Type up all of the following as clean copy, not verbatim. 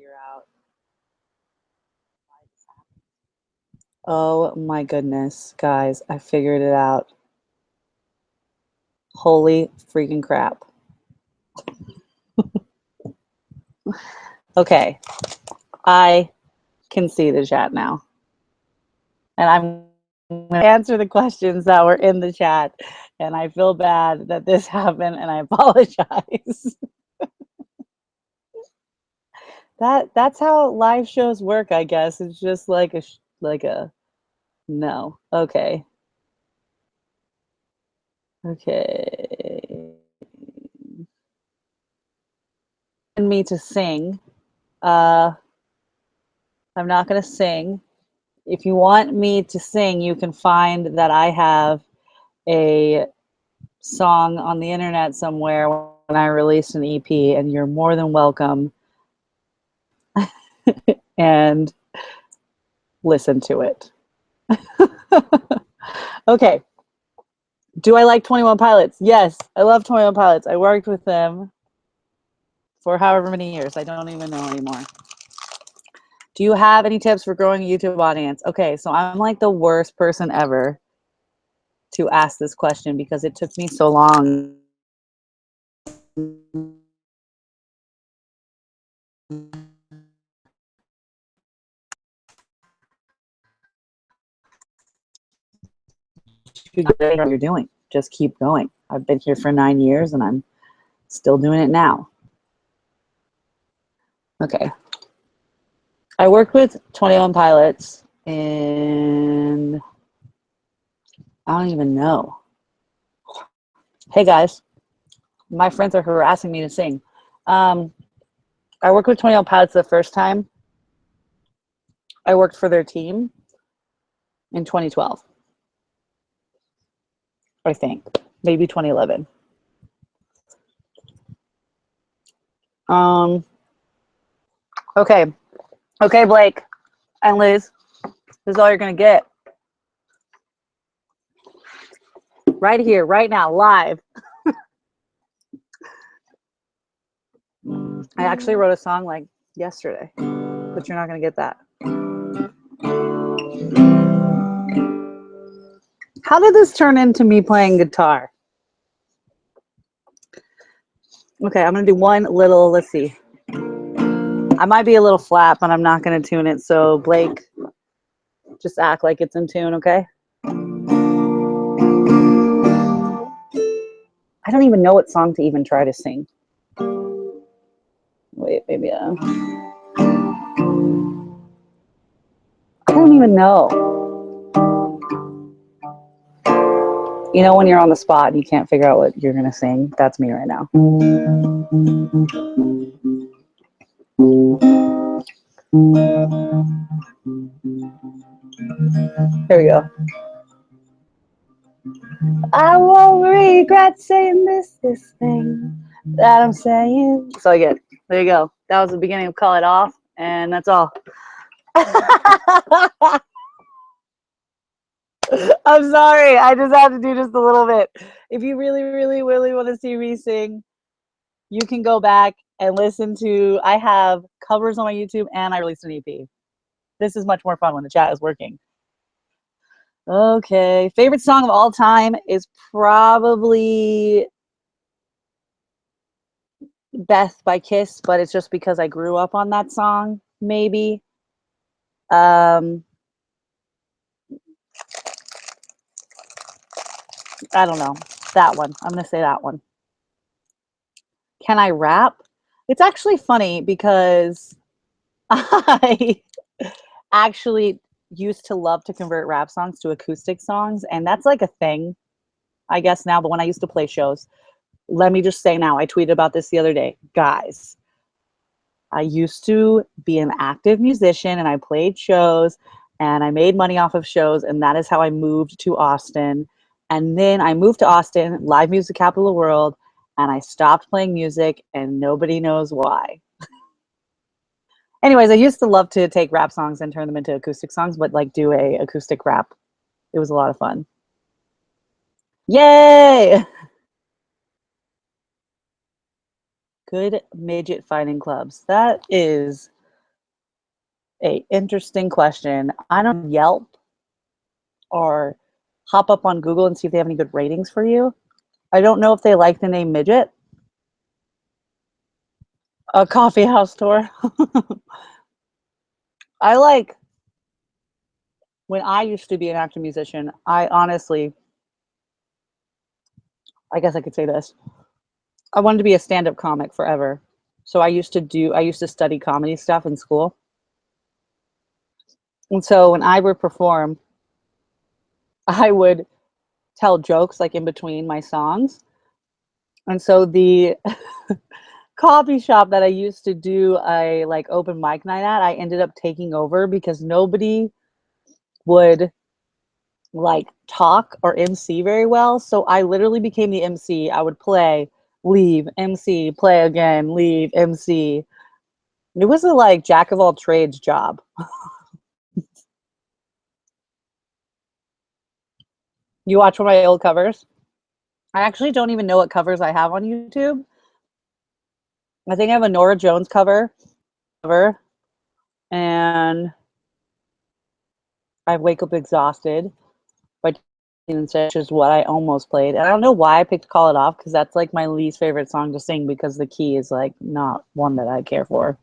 figure out why this happened. Oh my goodness, guys, I figured it out. Holy freaking crap. Okay, I can see the chat now. And I'm going to answer the questions that were in the chat. And I feel bad that this happened, and I apologize. That's how live shows work, I guess. It's just like a no. Okay. Okay. Me to sing. I'm not going to sing. If you want me to sing, you can find that I have a song on the internet somewhere when I released an EP, and you're more than welcome and listen to it. Okay. Do I like 21 Pilots? Yes, I love 21 Pilots. I worked with them for however many years. I don't even know anymore. Do you have any tips for growing a YouTube audience? Okay, so I'm like the worst person ever to ask this question because it took me so long. What you're doing. Just keep going. I've been here for 9 years and I'm still doing it now. Okay. I worked with 21 Pilots and I don't even know. Hey guys, my friends are harassing me to sing. I worked with 21 Pilots the first time. I worked for their team in 2012. I think. Maybe 2011. Okay. Okay, Blake and Liz. This is all you're going to get. Right here, right now, live. I actually wrote a song like yesterday, but you're not going to get that. How did this turn into me playing guitar? Okay, I'm going to do one little, let's see. I might be a little flat, but I'm not going to tune it. So, Blake, just act like it's in tune, okay? I don't even know what song to even try to sing. Wait, maybe I don't even know. You know when you're on the spot and you can't figure out what you're going to sing? That's me right now. Here we go. I won't regret saying this thing that I'm saying. So again, there you go. That was the beginning of Call It Off, and that's all. I'm sorry. I just had to do just a little bit. If you really, really, really want to see me sing, you can go back and listen to, I have covers on my YouTube and I released an EP. This is much more fun when the chat is working. Okay. Favorite song of all time is probably Beth by Kiss, but it's just because I grew up on that song, maybe. I don't know. That one. I'm going to say that one. Can I rap? It's actually funny because I actually used to love to convert rap songs to acoustic songs, and that's like a thing, I guess, now. But when I used to play shows, let me just say now, I tweeted about this the other day. Guys, I used to be an active musician, and I played shows, and I made money off of shows, and that is how I moved to Austin. And then I moved to Austin, live music capital of the world, and I stopped playing music, and nobody knows why. Anyways, I used to love to take rap songs and turn them into acoustic songs, but like do a acoustic rap. It was a lot of fun. Yay! Good midget fighting clubs. That is a interesting question. I don't Yelp or hop up on Google and see if they have any good ratings for you. I don't know if they like the name midget. A coffee house tour. I like when I used to be an actor musician, I honestly, I guess I could say this. I wanted to be a stand-up comic forever. So I used to study comedy stuff in school. And so when I would perform, I would tell jokes like in between my songs. And so the coffee shop that I used to do a like open mic night at, I ended up taking over because nobody would like talk or MC very well. So I literally became the MC. I would play, leave, MC, play again, leave, MC. It was a like jack of all trades job. You watch one of my old covers? I actually don't even know what covers I have on YouTube. I think I have a Nora Jones cover, and I Wake Up Exhausted by which is what I almost played. And I don't know why I picked Call It Off because that's like my least favorite song to sing because the key is like not one that I care for.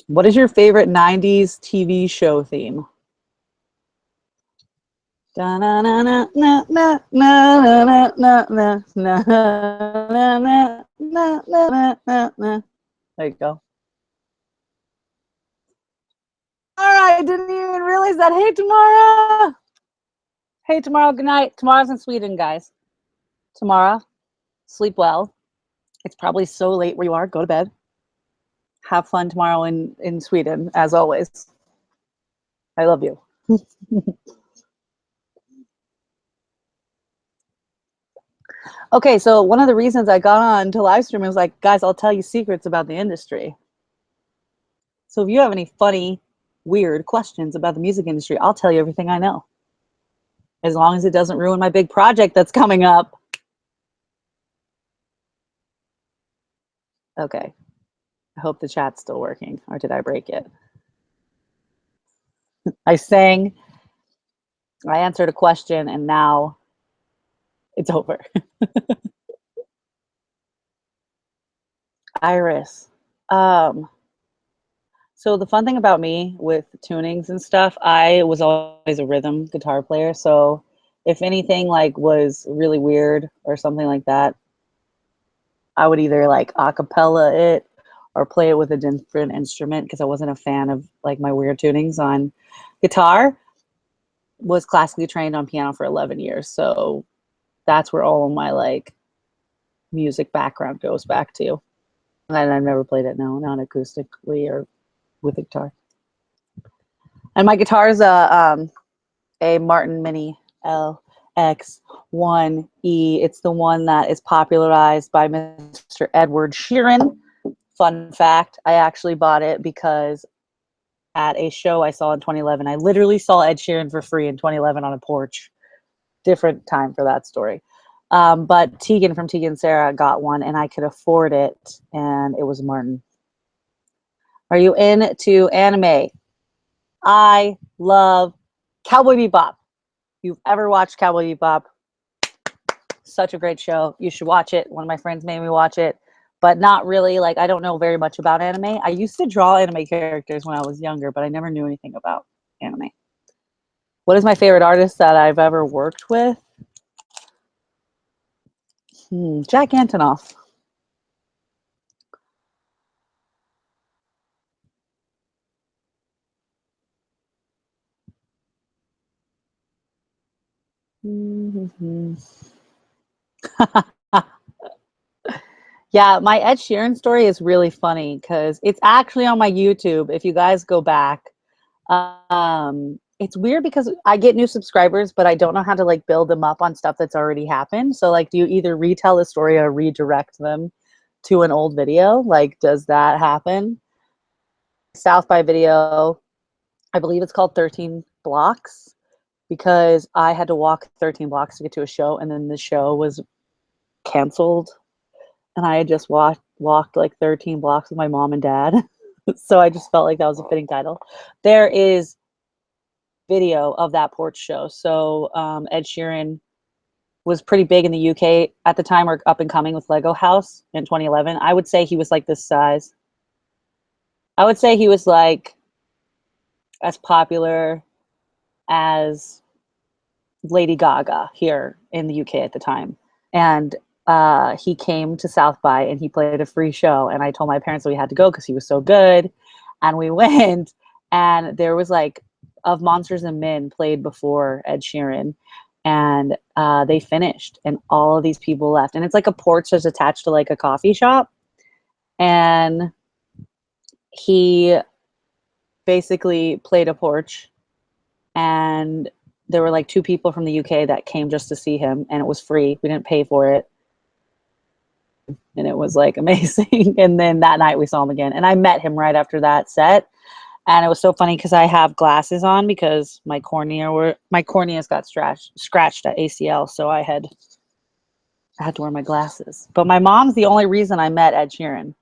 What is your favorite 90s TV show theme? There you go. All right, didn't even realize that. Hey, Tamara. Hey, tomorrow. Good night. Tomorrow's in Sweden, guys. Tomorrow, sleep well. It's probably so late where you are. Go to bed. Have fun tomorrow in Sweden, as always. I love you. Okay, so one of the reasons I got on to live stream was like, guys, I'll tell you secrets about the industry. So if you have any funny, weird questions about the music industry, I'll tell you everything I know. As long as it doesn't ruin my big project that's coming up. Okay. I hope the chat's still working, or did I break it? I sang, I answered a question, and now it's over. Iris. Um, so the fun thing about me with tunings and stuff, I was always a rhythm guitar player. So if anything like was really weird or something like that, I would either like a cappella it or play it with a different instrument because I wasn't a fan of like my weird tunings on guitar. Was classically trained on piano for 11 years. So that's where all of my like music background goes back to. And I've never played it now, not acoustically or with a guitar. And my guitar is a Martin Mini LX1E. It's the one that is popularized by Mr. Edward Sheeran. Fun fact, I actually bought it because at a show I saw in 2011, I literally saw Ed Sheeran for free in 2011 on a porch. Different time for that story. But Tegan from Tegan Sarah got one and I could afford it, and it was Martin. Are you into anime? I love Cowboy Bebop. If you've ever watched Cowboy Bebop, such a great show. You should watch it. One of my friends made me watch it, but not really. Like, I don't know very much about anime. I used to draw anime characters when I was younger, but I never knew anything about anime. What is my favorite artist that I've ever worked with? Jack Antonoff. Yeah, my Ed Sheeran story is really funny because it's actually on my YouTube. If you guys go back, it's weird because I get new subscribers, but I don't know how to like build them up on stuff that's already happened. So like, do you either retell the story or redirect them to an old video? Like, does that happen? South by video, I believe it's called 13 Blocks because I had to walk 13 blocks to get to a show, and then the show was canceled, and I had just walked like 13 blocks with my mom and dad. So I just felt like that was a fitting title. There is video of that porch show. So Ed Sheeran was pretty big in the UK at the time, or up and coming with Lego House in 2011. I would say he was like this size. I would say he was like as popular as Lady Gaga here in the UK at the time. And he came to South by and he played a free show. And I told my parents that we had to go because he was so good. And we went, and there was like Of Monsters and Men played before Ed Sheeran. And they finished, and all of these people left. And it's like a porch that's attached to like a coffee shop. And he basically played a porch, and there were like two people from the UK that came just to see him, and it was free. We didn't pay for it. And it was like amazing. And then that night we saw him again. And I met him right after that set. And it was so funny because I have glasses on because my corneas got scratched at ACL, so I had to wear my glasses. But my mom's the only reason I met Ed Sheeran.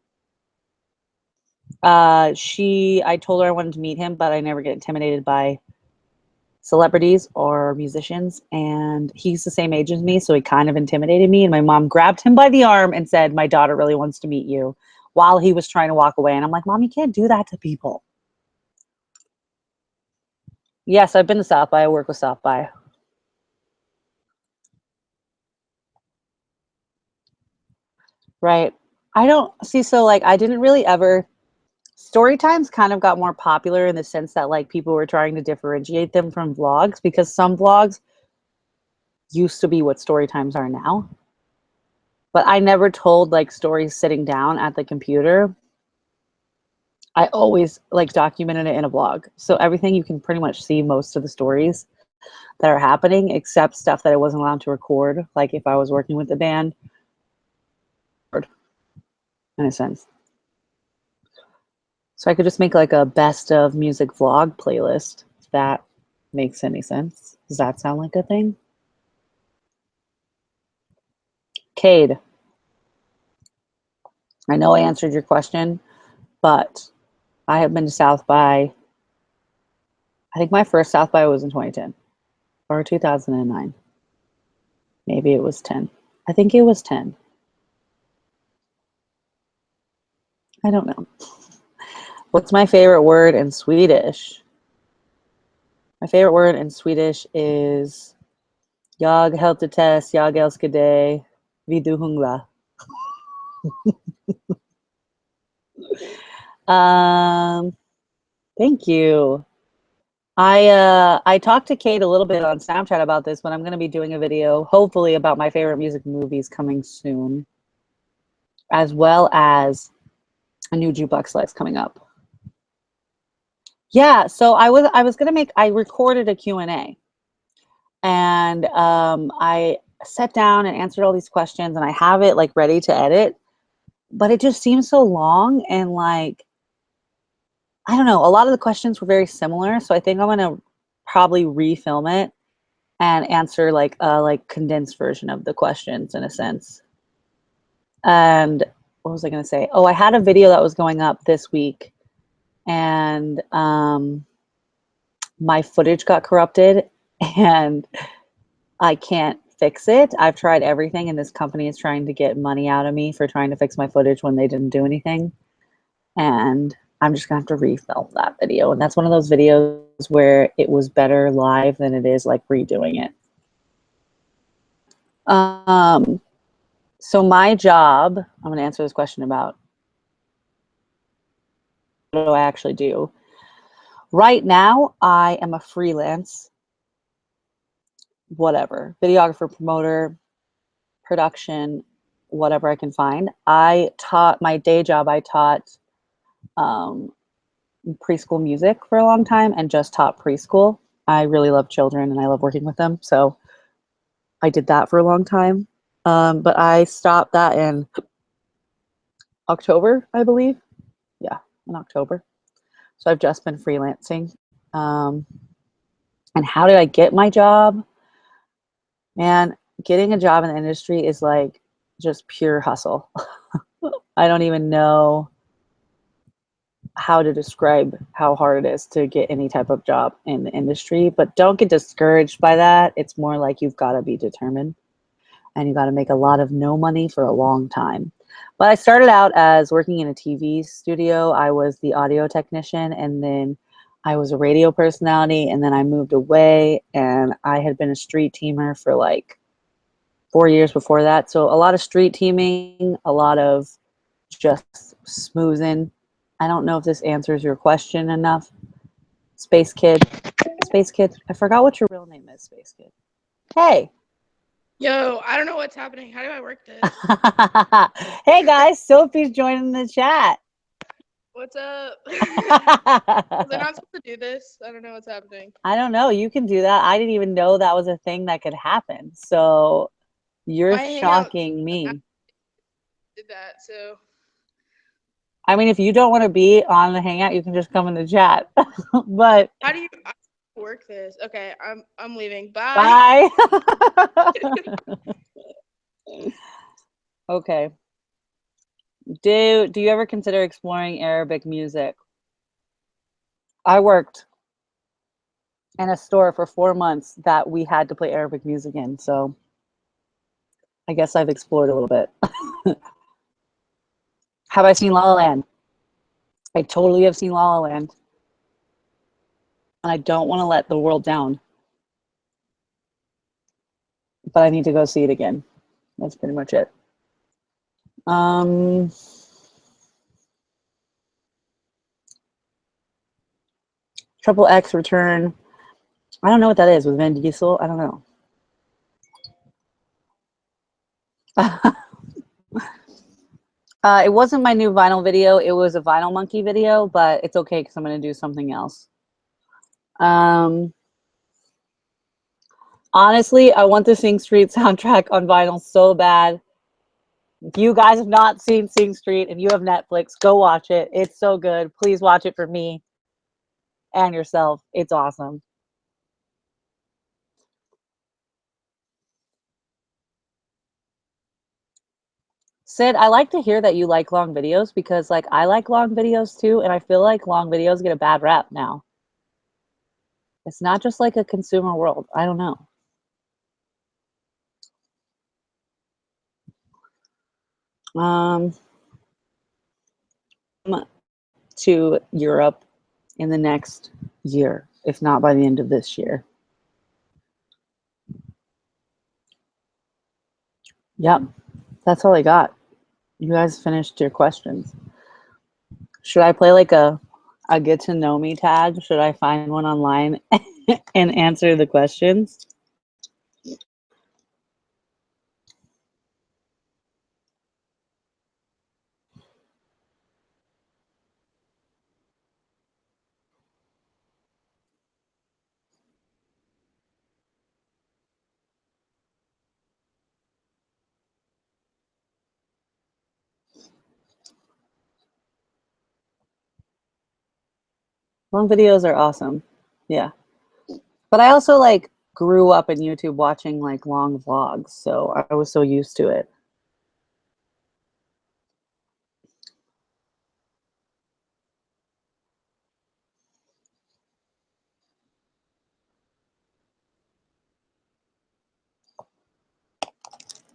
I told her I wanted to meet him, but I never get intimidated by celebrities or musicians, and he's the same age as me, so he kind of intimidated me. And my mom grabbed him by the arm and said, "My daughter really wants to meet you," while he was trying to walk away. And I'm like, "Mom, you can't do that to people." Yes, I've been to South by. I work with South by. Right. I don't see. So like, I didn't really ever. Story times kind of got more popular in the sense that like people were trying to differentiate them from vlogs, because some vlogs used to be what story times are now. But I never told like stories sitting down at the computer. I always like documented it in a vlog. So everything, you can pretty much see most of the stories that are happening, except stuff that I wasn't allowed to record. Like if I was working with the band, in a sense. So I could just make like a best of music vlog playlist, if that makes any sense. Does that sound like a thing? Cade, I know I answered your question, but I have been to South by. I think my first South by was in 2010 or 2009. Maybe it was 10. I think it was 10. I don't know. What's my favorite word in Swedish? My favorite word in Swedish is jag heltetes, jag älskar dig, vi du hungla. Thank you. I talked to Kate a little bit on Snapchat about this, but I'm going to be doing a video, hopefully, about my favorite music movies coming soon, as well as a new jukebox slice coming up. Yeah, so I recorded a Q&A, and I sat down and answered all these questions, and I have it like ready to edit, but it just seems so long, and like, I don't know, a lot of the questions were very similar, so I think I'm gonna probably refilm it and answer like a like condensed version of the questions in a sense. And what was I gonna say? Oh, I had a video that was going up this week, and my footage got corrupted, and I can't fix it. I've tried everything, and this company is trying to get money out of me for trying to fix my footage when they didn't do anything. And I'm just gonna have to refilm that video. And that's one of those videos where it was better live than it is like redoing it. So my job, I'm gonna answer this question about what do I actually do. Right now, I am a freelance, whatever, videographer, promoter, production, whatever I can find. I taught my day job, I taught preschool music for a long time and just taught preschool. I really love children and I love working with them. So I did that for a long time. But I stopped that in October, I believe. Yeah, in October. So I've just been freelancing. And how did I get my job? Man, getting a job in the industry is like just pure hustle. I don't even know how to describe how hard it is to get any type of job in the industry, but don't get discouraged by that. It's more like you've got to be determined and you got to make a lot of no money for a long time. But I started out as working in a TV studio. I was the audio technician, and then I was a radio personality, and then I moved away, and I had been a street teamer for like 4 years before that. So a lot of street teaming, a lot of just smoothing. I don't know if this answers your question enough. Space Kid. Space Kid. I forgot what your real name is, Space Kid. Hey. Yo, I don't know what's happening. How do I work this? Hey guys, Sophie's joining the chat. What's up? Was I not supposed to do this? I don't know what's happening. I don't know. You can do that. I didn't even know that was a thing that could happen. So you're My Hangout shocking me. did that, so. I mean, if you don't want to be on the Hangout, you can just come in the chat. But How do you work this? Okay, I'm leaving. Bye. bye. Okay. Do you ever consider exploring Arabic music? I worked in a store for 4 months that we had to play Arabic music in, so I guess I've explored a little bit. Have I seen La La Land? I totally have seen La La Land. And I don't want to let the world down. But I need to go see it again. That's pretty much it. Triple X Return. I don't know what that is with Vin Diesel. I don't know. It wasn't my new vinyl video. It was a Vinyl Monkey video, but it's okay because I'm going to do something else. Honestly, I want the Sing Street soundtrack on vinyl so bad. If you guys have not seen Sing Street and you have Netflix, go watch it. It's so good. Please watch it for me and yourself. It's awesome. Sid, I like to hear that you like long videos because like I like long videos too, and I feel like long videos get a bad rap now. It's not just like a consumer world. I don't know. To Europe in the next year, if not by the end of this year. Yep, that's all I got. You guys finished your questions. Should I play like a get to know me tag? Should I find one online and answer the questions? Long videos are awesome. Yeah. But I also like grew up in YouTube watching like long vlogs, so I was so used to it.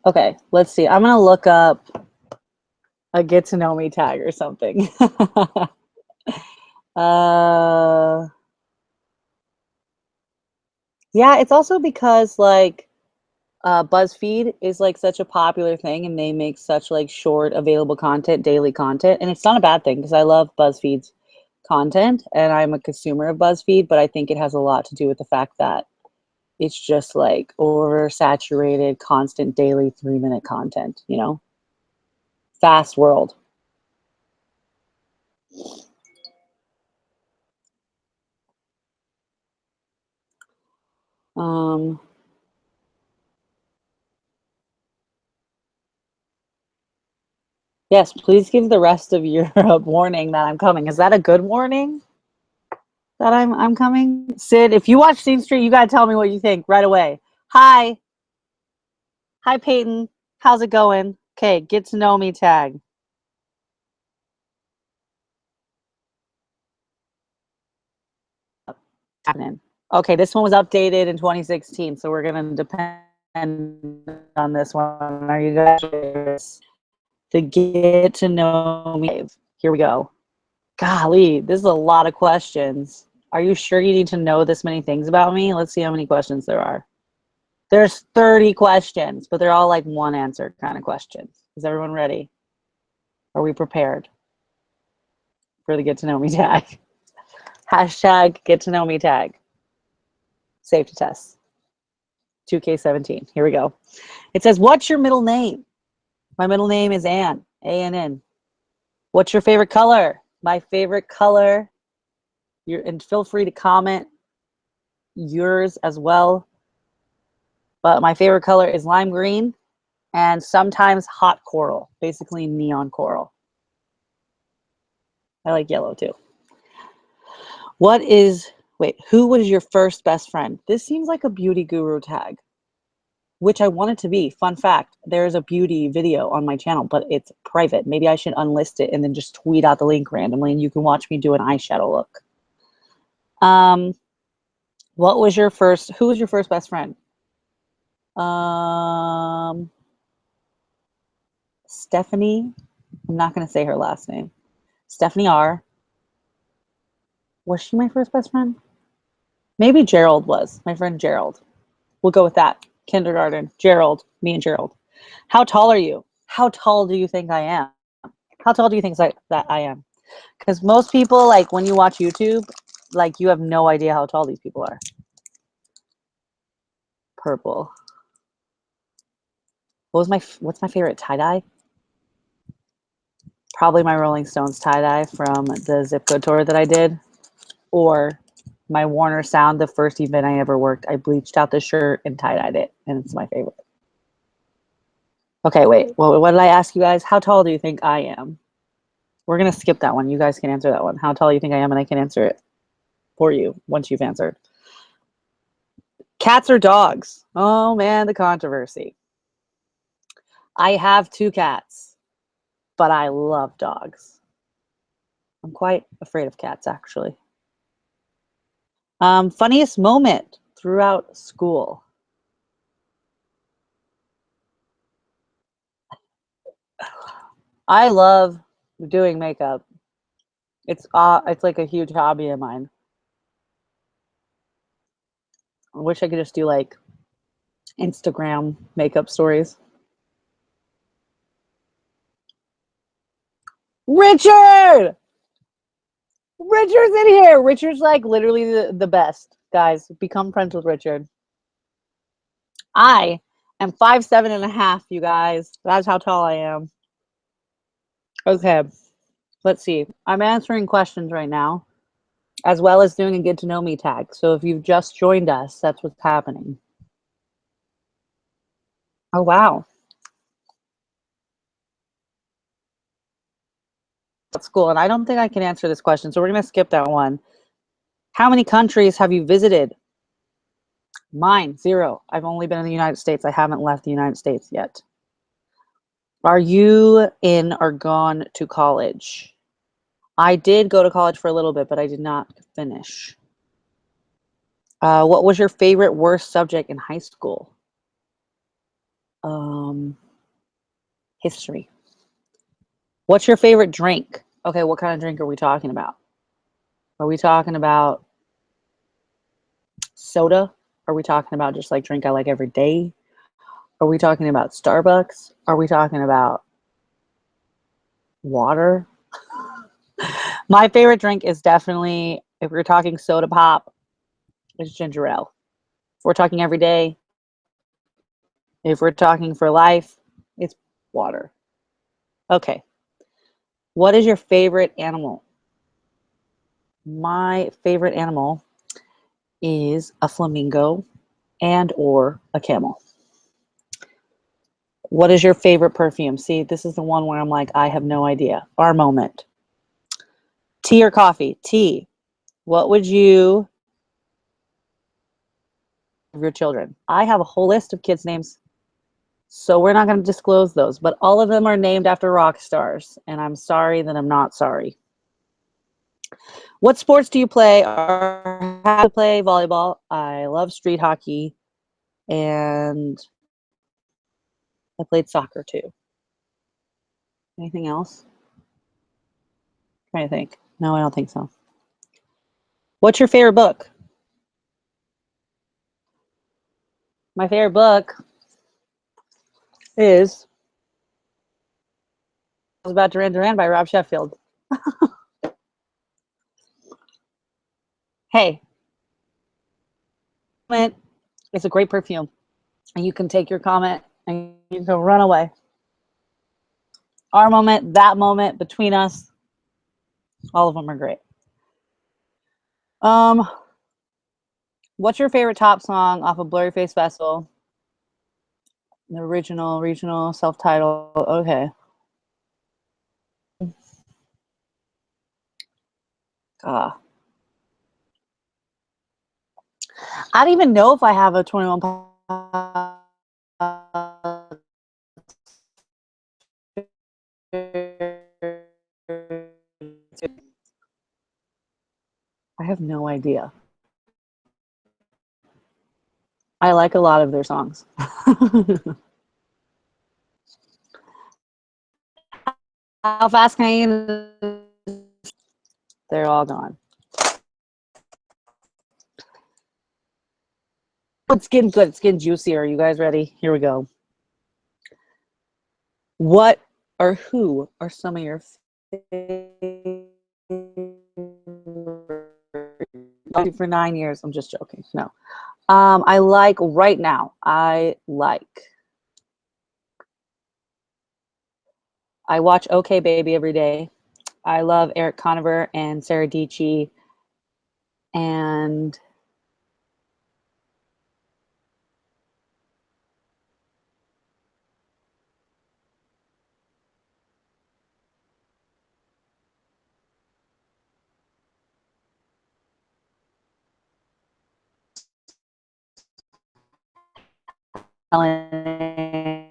Okay, let's see. I'm gonna look up a get to know me tag or something. uh yeah, it's also because like BuzzFeed is like such a popular thing and they make such like short available content, daily content. And it's not a bad thing because I love BuzzFeed's content and I'm a consumer of BuzzFeed, but I think it has a lot to do with the fact that it's just like oversaturated, constant daily 3-minute content, you know? Fast world. Um, yes, please give the rest of Europe warning that I'm coming. Is that a good warning? That I'm coming? Sid, if you watch Scene Street, you gotta tell me what you think right away. Hi. Hi Peyton. How's it going? Okay, get to know me tag. happening. Okay, this one was updated in 2016, so we're going to depend on this one. Are you guys curious to get to know me? Here we go. Golly, this is a lot of questions. Are you sure you need to know this many things about me? Let's see how many questions there are. There's 30 questions, but they're all like one answer kind of questions. Is everyone ready? Are we prepared for the get to know me tag? Hashtag get to know me tag. Safety test. 2K17. Here we go. It says, what's your middle name? My middle name is Ann. A-N-N. What's your favorite color? My favorite color. And feel free to comment yours as well. But my favorite color is lime green and sometimes hot coral, basically neon coral. I like yellow too. Who was your first best friend? This seems like a beauty guru tag, which I want it to be. Fun fact, there's a beauty video on my channel, but it's private. Maybe I should unlist it and then just tweet out the link randomly and you can watch me do an eyeshadow look. Who was your first best friend? Stephanie. I'm not going to say her last name. Stephanie R. Was she my first best friend? Maybe Gerald was. My friend Gerald. We'll go with that. Kindergarten. Gerald. Me and Gerald. How tall are you? How tall do you think I am? How tall do you think that I am? Because most people, like when you watch YouTube, like you have no idea how tall these people are. Purple. What's my favorite tie-dye? Probably my Rolling Stones tie-dye from the zip code tour that I did. Or my Warner Sound, the first event I ever worked. I bleached out the shirt and tie-dyed it, and it's my favorite. Okay, wait. Well, what did I ask you guys? How tall do you think I am? We're going to skip that one. You guys can answer that one. How tall do you think I am, and I can answer it for you once you've answered. Cats or dogs? Oh, man, the controversy. I have 2 cats, but I love dogs. I'm quite afraid of cats, actually. Funniest moment throughout school. I love doing makeup. It's like a huge hobby of mine. I wish I could just do like Instagram makeup stories. Richard! Richard's in here. Richard's like literally the best. Guys, become friends with Richard. I am 5'7.5", you guys. That's how tall I am. Okay, let's see. I'm answering questions right now, as well as doing a get to know me tag. So if you've just joined us, that's what's happening. Oh, wow. School, and I don't think I can answer this question, so we're going to skip that one. How many countries have you visited? Mine, 0. I've only been in the United States. I haven't left the United States yet. Are you in or gone to college? I did go to college for a little bit, but I did not finish. What was your favorite worst subject in high school? History. What's your favorite drink? Okay, what kind of drink are we talking about? Are we talking about soda? Are we talking about just like drink I like every day? Are we talking about Starbucks? Are we talking about water? My favorite drink is definitely, if we're talking soda pop, it's ginger ale. If we're talking every day, if we're talking for life, it's water. Okay. What is your favorite animal? My favorite animal is a flamingo and or a camel. What is your favorite perfume? See, this is the one where I'm like, I have no idea. Our moment. Tea or coffee? Tea. What would you give your children? I have a whole list of kids' names, so we're not going to disclose those, but all of them are named after rock stars, and I'm sorry that I'm not sorry. What sports do you play or have to play? Volleyball. I love street hockey, and I played soccer too. Anything else? Trying to think. No, I don't think so. What's your favorite book? My favorite book is I was about Duran Duran by Rob Sheffield. Hey, it's a great perfume, and you can take your comment and you can run away. Our moment, that moment between us, all of them are great. Um, what's your favorite top song off of Blurry Face Festival? The original, regional, self-titled. Okay. Ah. I don't even know if I have a 21 I have no idea. I like a lot of their songs. How fast can I? They're all gone. It's getting good. It's getting juicier. Are you guys ready? Here we go. What or who are some of your favorite? For 9 years? I'm just joking. No. I like right now. I watch OK Baby every day. I love Eric Conover and Sarah Dietschy and Ellen.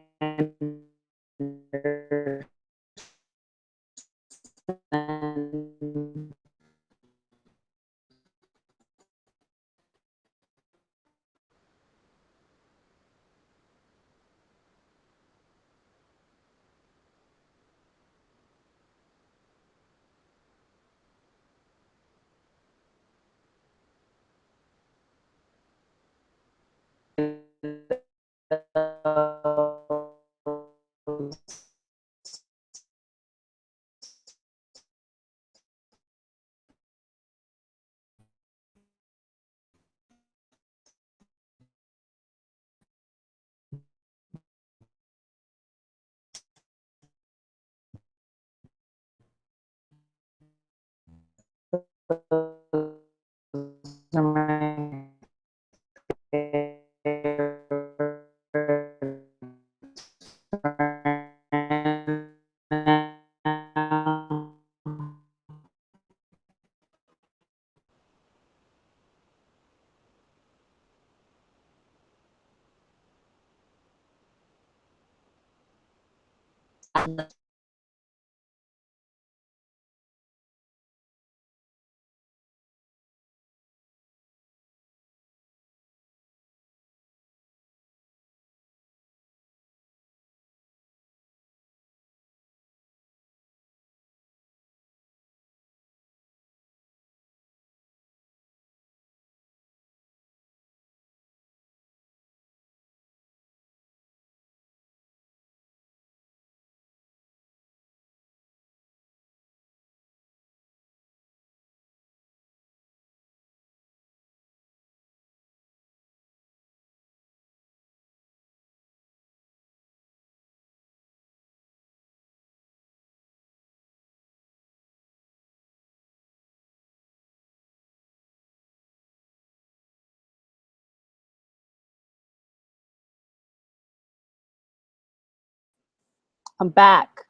I'm back.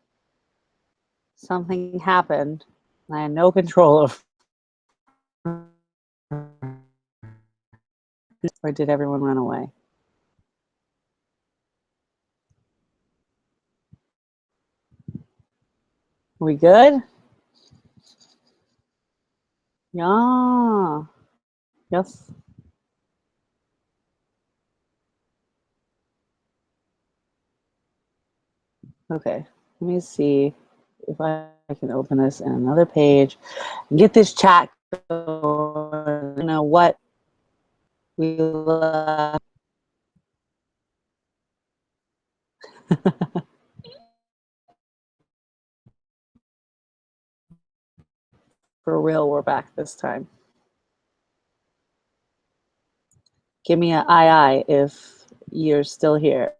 Something happened. I had no control of. Or did everyone run away? We good? Yeah. Yes. Okay. Let me see if I can open this in another page and get this chat going. You know what we left. For real, we're back this time. Give me an aye if you're still here.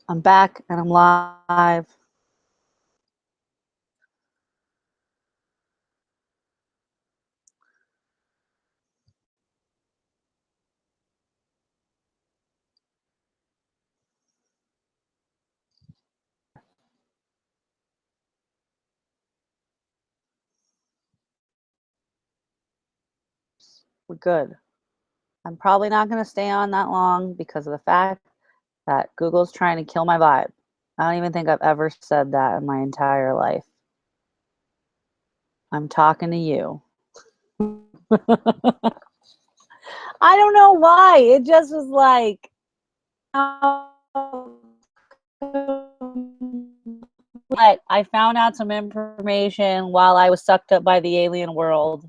I'm back and I'm live. We're good. I'm probably not going to stay on that long because of the fact that Google's trying to kill my vibe. I don't even think I've ever said that in my entire life. I'm talking to you. I don't know why. It just was like, But I found out some information while I was sucked up by the alien world.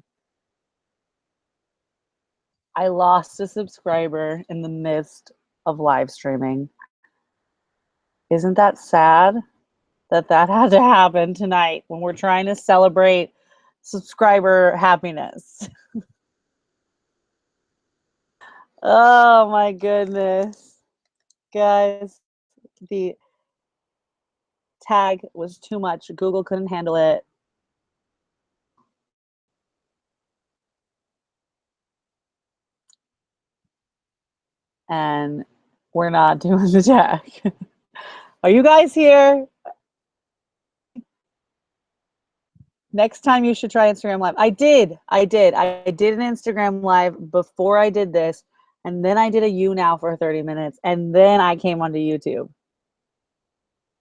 I lost a subscriber in the midst of live streaming. Isn't that sad that that had to happen tonight when we're trying to celebrate subscriber happiness? Oh my goodness. Guys, the tag was too much. Google couldn't handle it. And we're not doing the tag. Are you guys here? Next time you should try Instagram Live. I did an Instagram Live before I did this, and then I did a YouNow for 30 minutes, and then I came onto YouTube.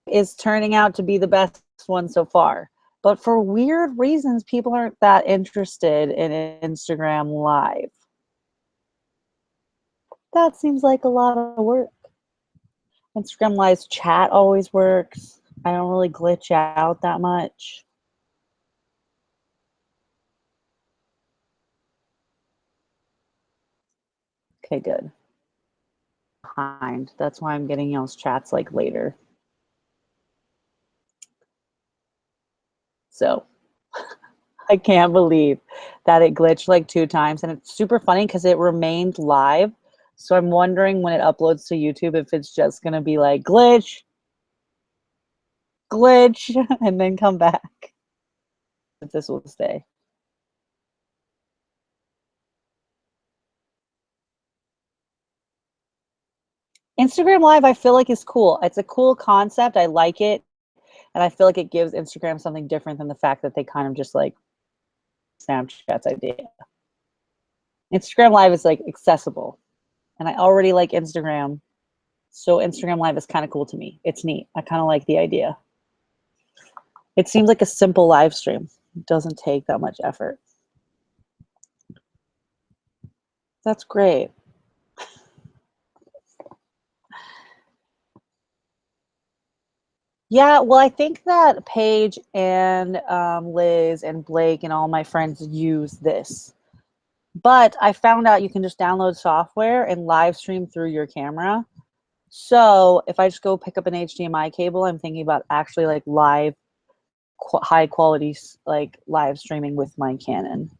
It's turning out to be the best one so far. But for weird reasons, people aren't that interested in Instagram Live. That seems like a lot of work. Instagram Live's chat always works. I don't really glitch out that much. Okay, good. Behind. That's why I'm getting y'all's chats like later. So I can't believe that it glitched like 2 times, and it's super funny because it remained live. So I'm wondering when it uploads to YouTube if it's just gonna be like glitch, and then come back. If this will stay. Instagram Live, I feel like is cool. It's a cool concept. I like it. And I feel like it gives Instagram something different than the fact that they kind of just like Snapchat's idea. Instagram Live is like accessible. And I already like Instagram. So Instagram Live is kind of cool to me. It's neat. I kind of like the idea. It seems like a simple live stream. It doesn't take that much effort. That's great. Yeah, well, I think that Paige and Liz and Blake and all my friends use this. But I found out you can just download software and live stream through your camera. So if I just go pick up an HDMI cable, I'm thinking about actually like live, high quality, like live streaming with my Canon.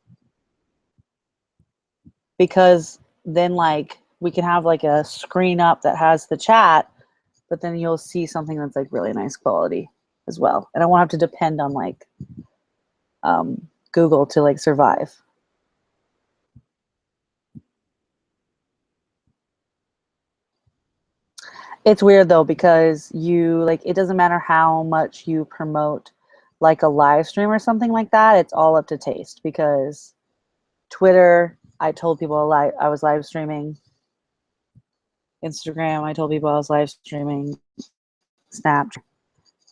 Because then like we can have like a screen up that has the chat, but then you'll see something that's like really nice quality as well. And I won't have to depend on like Google to like survive. It's weird though, because you like, it doesn't matter how much you promote like a live stream or something like that. It's all up to taste, because Twitter, I told people I was live streaming. Instagram, I told people I was live streaming. Snapchat.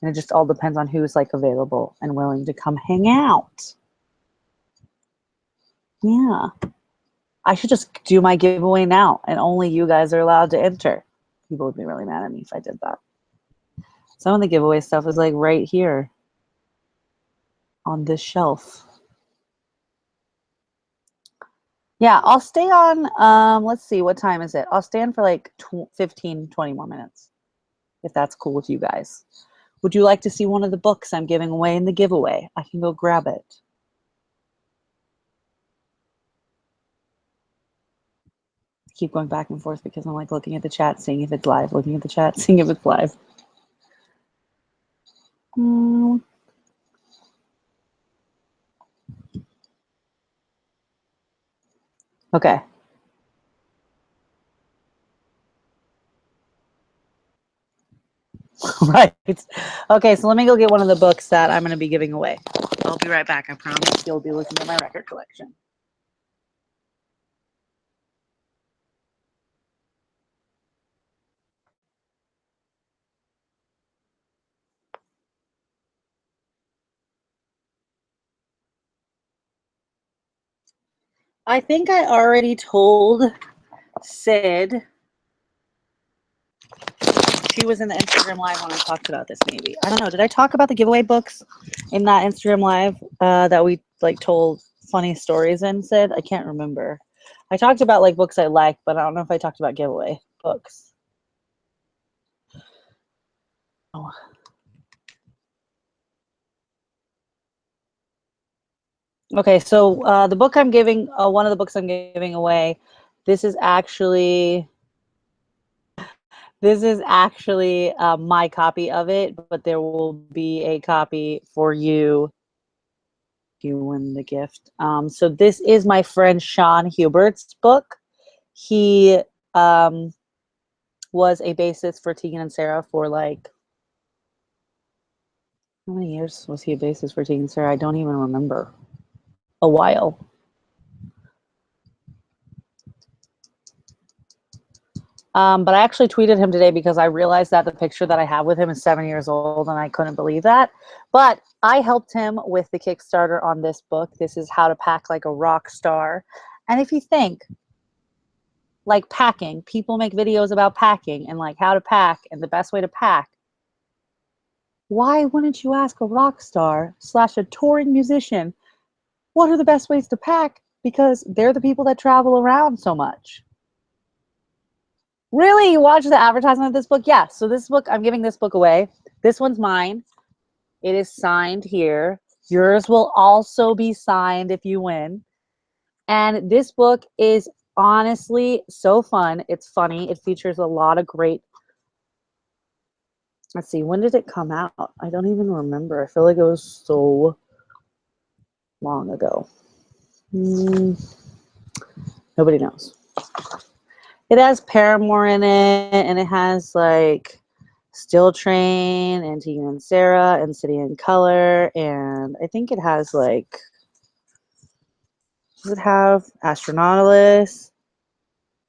And it just all depends on who's like available and willing to come hang out. Yeah. I should just do my giveaway now, and only you guys are allowed to enter. People would be really mad at me if I did that. Some of the giveaway stuff is like right here on this shelf. Yeah, I'll stay on, let's see, what time is it? I'll stay on for like 15, 20 more minutes, if that's cool with you guys. Would you like to see one of the books I'm giving away in the giveaway? I can go grab it. Keep going back and forth because I'm like looking at the chat, seeing if it's live, looking at the chat, seeing if it's live. Okay. Right. Okay, so let me go get one of the books that I'm going to be giving away. I'll be right back. I promise you'll be looking at my record collection. I think I already told Sid to was in the Instagram live when I talked about this. Maybe, I don't know. Did I talk about the giveaway books in that Instagram live that we like told funny stories and said? I can't remember. I talked about like books I like, but I don't know if I talked about giveaway books. Oh. Okay, so the book I'm giving, one of the books I'm giving away, this is actually my copy of it, but there will be a copy for you if you win the gift. So this is my friend Sean Hubert's book. He was a bassist for Tegan and Sarah for like, how many years was he a bassist for Tegan and Sarah? I don't even remember. A while. But I actually tweeted him today because I realized that the picture that I have with him is 7 years old, and I couldn't believe that. But I helped him with the Kickstarter on this book. This is How to Pack Like a Rock Star. And if you think, like packing, people make videos about packing and like how to pack and the best way to pack. Why wouldn't you ask a rock star / a touring musician, what are the best ways to pack? Because they're the people that travel around so much. Really? You watched the advertisement of this book? Yeah. So this book, I'm giving this book away. This one's mine. It is signed here. Yours will also be signed if you win. And this book is honestly so fun. It's funny. It features a lot of great. Let's see. When did it come out? I don't even remember. I feel like it was so long ago. Nobody knows. It has Paramore in it, and it has like Still Train and Tegan and Sarah and City in Color, and I think it has like, does it have Astronautilus,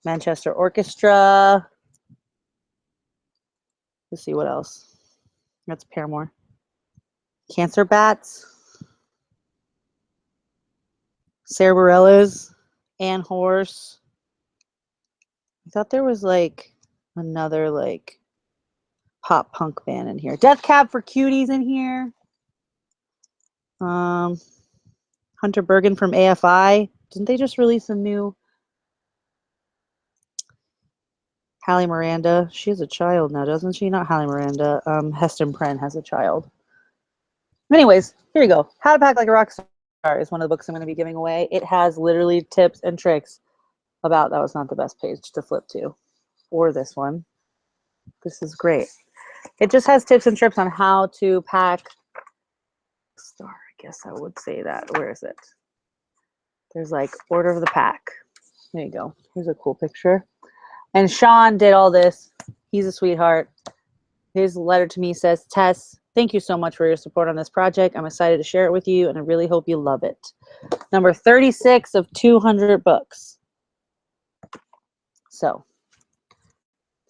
Manchester Orchestra? Let's see what else. That's Paramore. Cancer Bats, Sarah Bareilles, Ann Horse. I thought there was like another like pop punk band in here. Death Cab for Cuties in here. Hunter Bergen from AFI. Didn't they just release a new Hallie Miranda? She has a child now, doesn't she? Not Hallie Miranda. Heston Pren has a child. Anyways, here you go. How to Pack Like a Rock Star is one of the books I'm going to be giving away. It has literally tips and tricks about, that was not the best page to flip to, or this one. This is great. It just has tips and tricks on how to pack star. I guess I would say that. Where is it? There's like order of the pack. There you go. Here's a cool picture. And Sean did all this. He's a sweetheart. His letter to me says, Tess, thank you so much for your support on this project. I'm excited to share it with you, and I really hope you love it. Number 36 of 200 books. So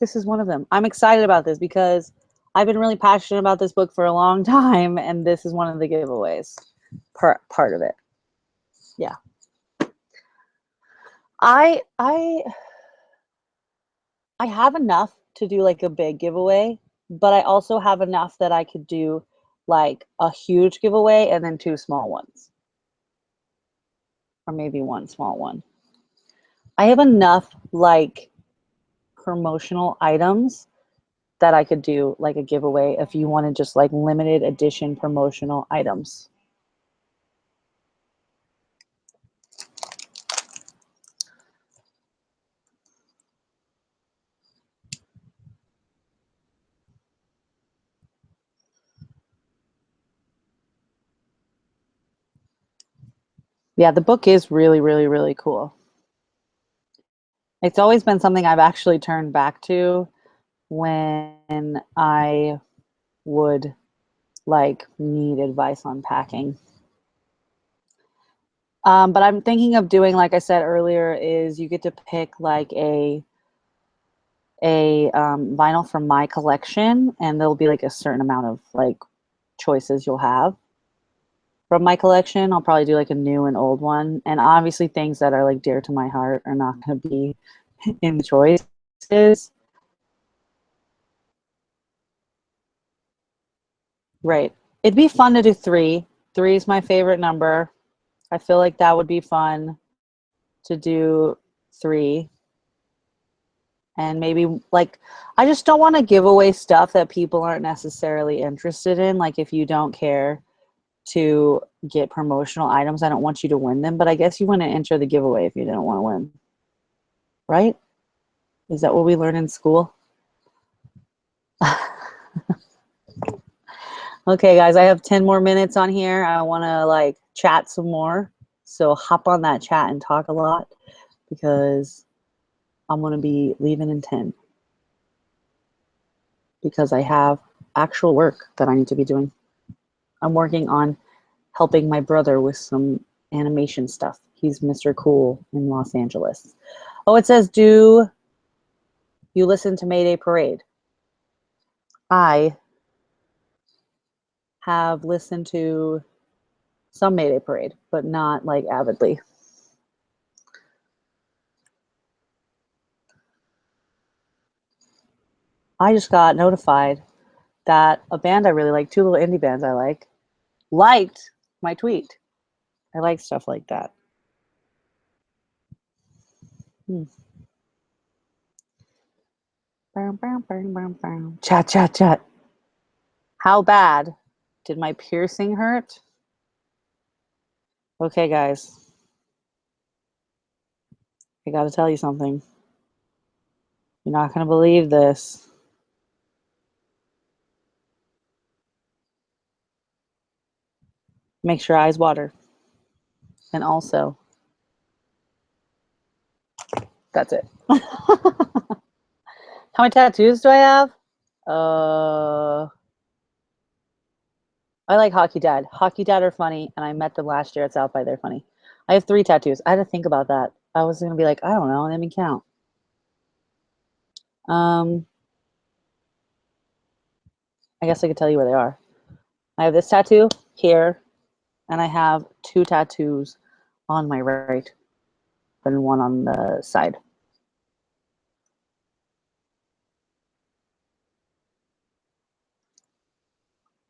this is one of them. I'm excited about this because I've been really passionate about this book for a long time, and this is one of the giveaways, part of it. Yeah. I have enough to do like a big giveaway, but I also have enough that I could do like a huge giveaway and then 2 small ones. Or maybe 1 small one. I have enough like promotional items that I could do like a giveaway if you wanted just like limited edition promotional items. Yeah, the book is really, really, really cool. It's always been something I've actually turned back to when I would like need advice on packing. But I'm thinking of doing, like I said earlier, is you get to pick like a vinyl from my collection, and there'll be like a certain amount of like choices you'll have from my collection. I'll probably do like a new and old one, and obviously things that are like dear to my heart are not going to be in the choices. Right. It'd be fun to do 3. 3 is my favorite number. I feel like that would be fun to do 3. And maybe like I just don't want to give away stuff that people aren't necessarily interested in. Like if you don't care to get promotional items, I don't want you to win them, but I guess you wouldn't enter the giveaway if you didn't want to win. Right? Is that what we learn in school? Okay, guys, I have 10 more minutes on here. I want to like chat some more. So hop on that chat and talk a lot because I'm going to be leaving in 10 because I have actual work that I need to be doing. I'm working on helping my brother with some animation stuff. He's Mr. Cool in Los Angeles. Oh, it says, do you listen to Mayday Parade? I have listened to some Mayday Parade, but not like avidly. I just got notified that a band I really like, 2 little indie bands I like, liked my tweet. I like stuff like that. Chat, chat, chat. How bad did my piercing hurt? Okay, guys. I gotta tell you something. You're not gonna believe this. Makes your eyes water. And also, that's it. How many tattoos do I have? I like Hockey Dad. Hockey Dad are funny, and I met them last year at South by. They're funny. I have 3 tattoos. I had to think about that. I was gonna be like, I don't know, let me count. I guess I could tell you where they are. I have this tattoo here, and I have 2 tattoos on my right and 1 on the side.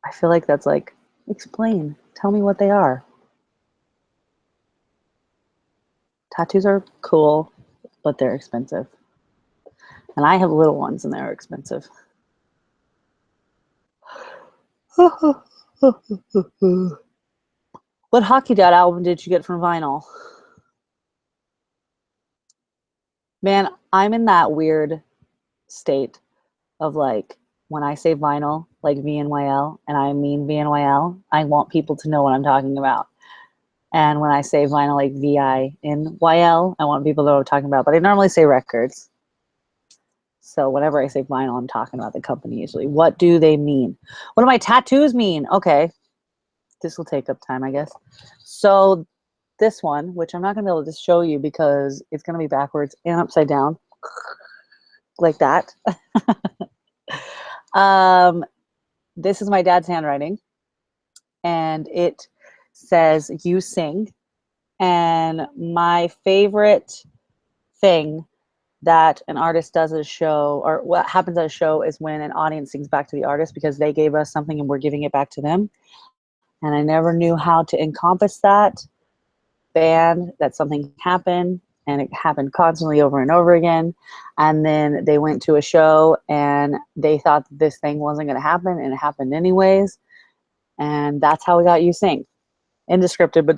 I feel like that's like, explain. Tell me what they are. Tattoos are cool, but they're expensive. And I have little ones and they're expensive. What Hockey Dad album did you get from vinyl? Man, I'm in that weird state of like, when I say vinyl, like VNYL, and I mean VNYL, I want people to know what I'm talking about. And when I say vinyl, like VINYL, I want people to know what I'm talking about. But I normally say records. So whenever I say vinyl, I'm talking about the company usually. What do they mean? What do my tattoos mean? Okay. This will take up time, I guess. So this one, which I'm not going to be able to show you because it's going to be backwards and upside down. Like that. This is my dad's handwriting. And it says, you sing. And my favorite thing that an artist does at a show, or what happens at a show, is when an audience sings back to the artist because they gave us something and we're giving it back to them. And I never knew how to encompass that band, that something happened, and it happened constantly over and over again. And then they went to a show and they thought that this thing wasn't going to happen, and it happened anyways. And that's how we got You Sing. Indescriptive, but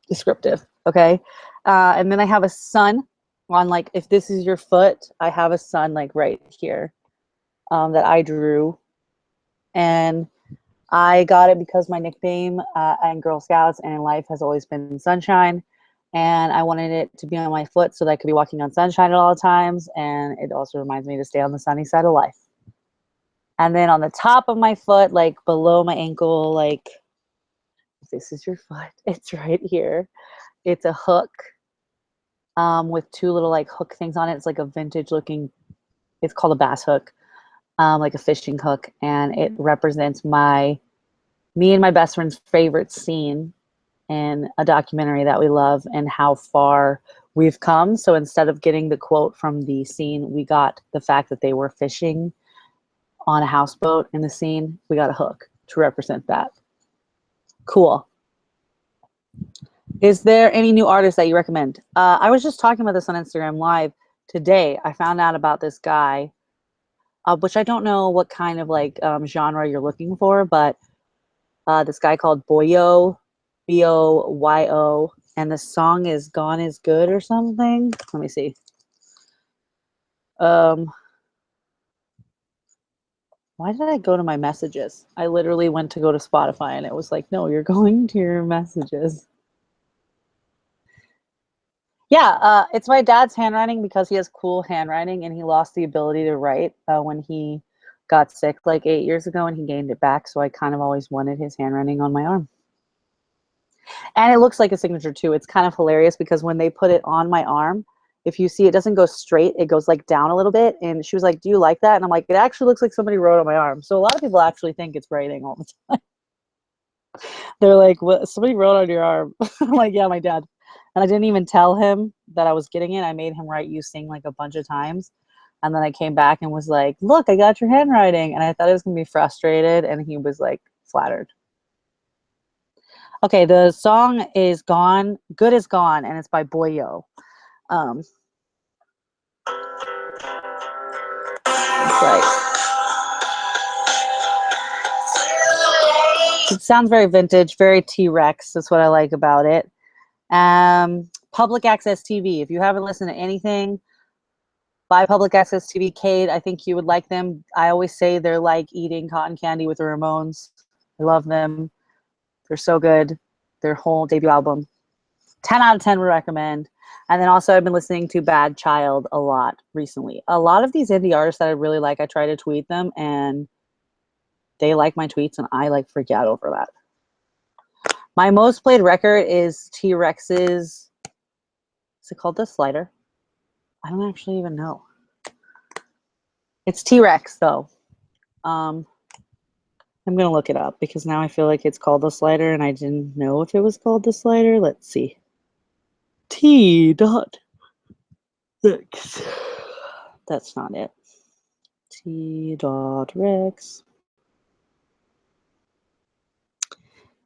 descriptive. Okay. And then I have a sun on, like, if this is your foot, I have a sun like right here that I drew. And I got it because my nickname in Girl Scouts and in life has always been Sunshine. And I wanted it to be on my foot so that I could be walking on sunshine at all times. And it also reminds me to stay on the sunny side of life. And then on the top of my foot, like below my ankle, like, if this is your foot, it's right here. It's a hook with 2 little like hook things on it. It's like a vintage looking, it's called a bass hook, like a fishing hook. And it represents me and my best friend's favorite scene in a documentary that we love and how far we've come. So instead of getting the quote from the scene, we got the fact that they were fishing on a houseboat in the scene. We got a hook. to represent that. Cool. Is there any new artists that you recommend? I was just talking about this on Instagram Live today. I found out about this guy, which I don't know what kind of like genre you're looking for, but this guy called Boyo, Boyo, and the song is "Gone Is Good" or something. Let me see. Why did I go to my messages? I literally went to go to Spotify, and it was like, no, you're going to your messages. Yeah, it's my dad's handwriting because he has cool handwriting, and he lost the ability to write when he got sick like 8 years ago, and he gained it back. So I kind of always wanted his handwriting on my arm. And it looks like a signature too. It's kind of hilarious because when they put it on my arm, if you see, it doesn't go straight, it goes like down a little bit. And she was like, "Do you like that?" And I'm like, "It actually looks like somebody wrote on my arm." So a lot of people actually think it's writing all the time. They're like, "What? Somebody wrote on your arm?" I'm like, "Yeah, my dad." And I didn't even tell him that I was getting it. I made him write "You Sing" like a bunch of times. And then I came back and was like, "Look, I got your handwriting." And I thought he was going to be frustrated, and he was like flattered. Okay, the song is "Gone, Good Is Gone," and it's by Boyo. It's like, it sounds very vintage, very T-Rex. That's what I like about it. Public Access TV. If you haven't listened to anything by Public Access TV, Cade, I think you would like them. I always say they're like eating cotton candy with the Ramones. I love them. They're so good. Their whole debut album, 10 out of 10 would recommend. And then also I've been listening to Bad Child a lot recently. A lot of these indie artists that I really like, I try to tweet them and they like my tweets and I like freak out over that. My most played record is T-Rex's, is it called The Slider? I don't actually even know. It's T-Rex though. I'm gonna look it up because now I feel like it's called The Slider and I didn't know if it was called The Slider. Let's see. T.Rex. That's not it. T.Rex.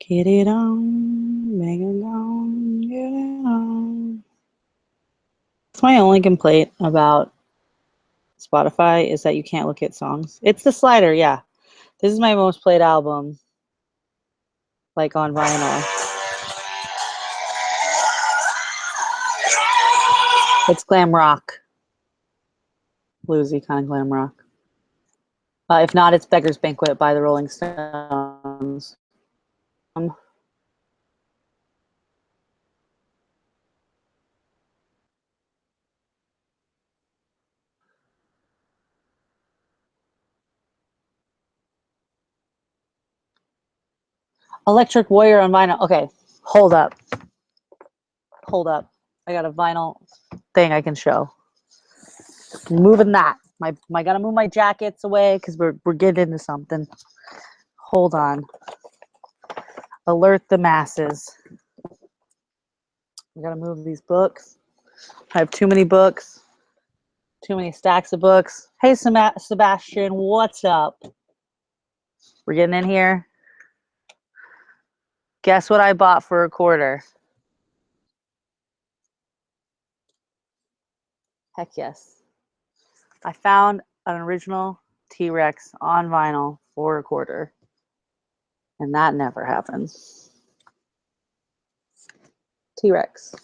Get it on, make it on, get it on. That's my only complaint about Spotify is that you can't look at songs. It's the slider, yeah. This is my most played album, like on vinyl. It's glam rock. Bluesy kind of glam rock. If not, it's Beggar's Banquet by the Rolling Stones. Electric Warrior on vinyl. Okay, hold up. Hold up. I got a vinyl thing I can show. Moving that. I gotta move my jackets away because we're getting into something. Hold on. Alert the masses. I gotta move these books. I have too many books. Too many stacks of books. Hey, Sebastian, what's up? We're getting in here. Guess what I bought for a quarter? Heck yes. I found an original T-Rex on vinyl for a quarter. And that never happens. T-Rex.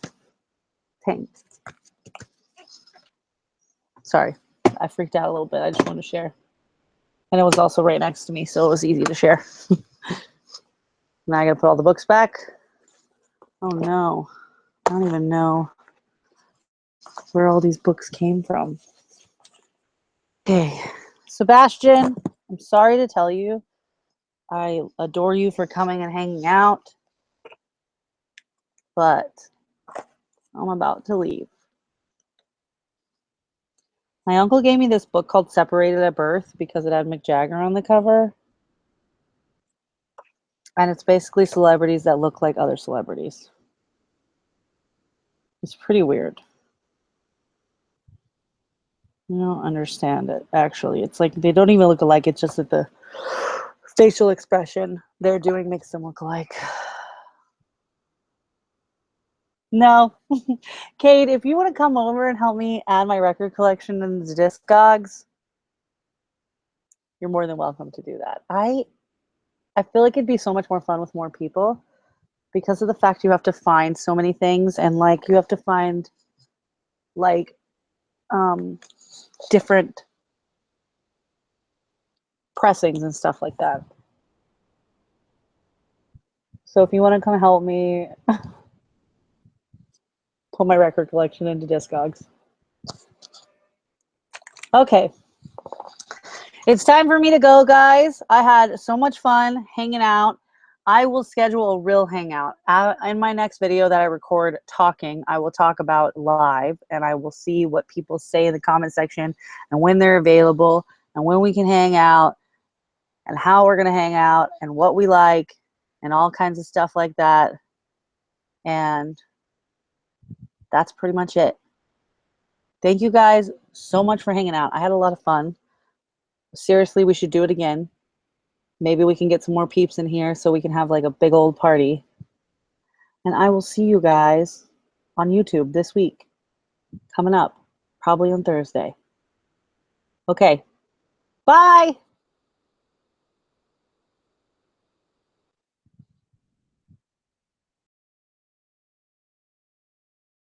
Tank. Sorry. I freaked out a little bit. I just wanted to share. And it was also right next to me, so it was easy to share. Now I gotta put all the books back. Oh no. I don't even know where all these books came from. Okay. Sebastian, I'm sorry to tell you. I adore you for coming and hanging out. But I'm about to leave. My uncle gave me this book called Separated at Birth because it had Mick Jagger on the cover. And it's basically celebrities that look like other celebrities. It's pretty weird. I don't understand it, actually. It's like they don't even look alike. It's just that the facial expression they're doing makes them look alike. No. Kate, if you want to come over and help me add my record collection in the Discogs, you're more than welcome to do that. I feel like it'd be so much more fun with more people because of the fact you have to find so many things, and like you have to find like different pressings and stuff like that. So if you want to come help me pull my record collection into Discogs. Okay. It's time for me to go, guys. I had so much fun hanging out. I will schedule a real hangout. In my next video that I record talking, I will talk about live, and I will see what people say in the comment section and when they're available and when we can hang out and how we're going to hang out and what we like and all kinds of stuff like that. And that's pretty much it. Thank you guys so much for hanging out. I had a lot of fun. Seriously, we should do it again. Maybe we can get some more peeps in here so we can have like a big old party. And I will see you guys on YouTube this week. Coming up, probably on Thursday. Okay. Bye.